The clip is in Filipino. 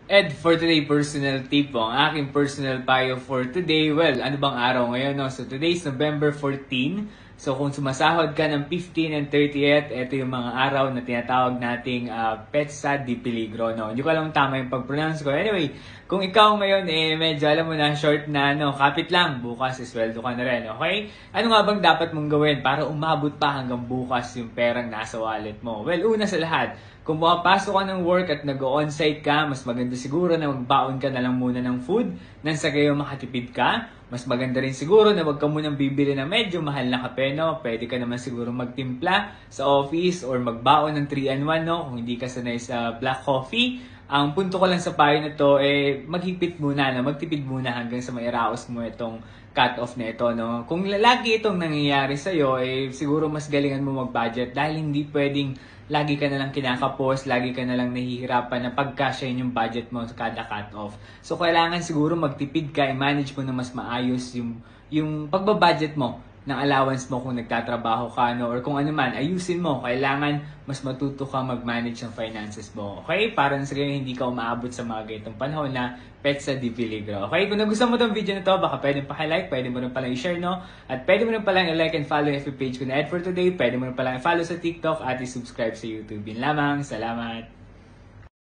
Ed, for today, personal tip po. Ang aking personal payo for today, well, ano bang araw ngayon, no? So, today is November 14. So, kung sumasahod ka ng 15 and 30th, ito yung mga araw na tinatawag nating Petsa di Peligro, no? Hindi ko alam tama yung pag-pronounce ko. Anyway, kung ikaw ngayon, medyo alam mo na, short na, no? Kapit lang, bukas, isweldo ka na rin, okay? Ano nga bang dapat mong gawin para umabot pa hanggang bukas yung perang nasa wallet mo? Well, una sa lahat, kung pumapasok ka ng work at nag-on-site ka, mas maganda siguro na magbaon ka na lang muna ng food nang sa gayo makatipid ka. Mas maganda rin siguro na wag ka munang bibili ng medyo mahal na kape, no? Pwede ka naman siguro magtimpla sa office or magbaon ng 3-in-1, no? Kung hindi ka sanay sa black coffee. Ang punto ko lang sa payo na to, maghigpit muna, no? Magtipid muna hanggang sa mairaos mo itong cut-off na ito, no? Kung lagi itong nangyayari sa'yo, siguro mas galingan mo mag-budget dahil hindi pwedeng lagi ka na lang kinakapos, lagi ka na lang nahihirapan na pagkasyahin yung budget mo sa kada cut-off. So, kailangan siguro magtipid ka, i-manage mo na mas maayos yung pagbabudget mo ng allowance mo kung nagtatrabaho ka, no? Or kung ano man, ayusin mo. Kailangan mas matuto ka mag-manage ng finances mo. Okay? Para sa ganyan, hindi ka umaabot sa mga ganitong panahon na Petsa di Peligro. Okay? Kung nagustuhan mo tong video na to, baka pwede mo pa-like, pwede mo rin palang i-share, no? At pwede mo rin palang i-like and follow yung FB page ko na Ed for Today. Pwede mo rin palang i-follow sa TikTok at i-subscribe sa YouTube. Yun lamang. Salamat!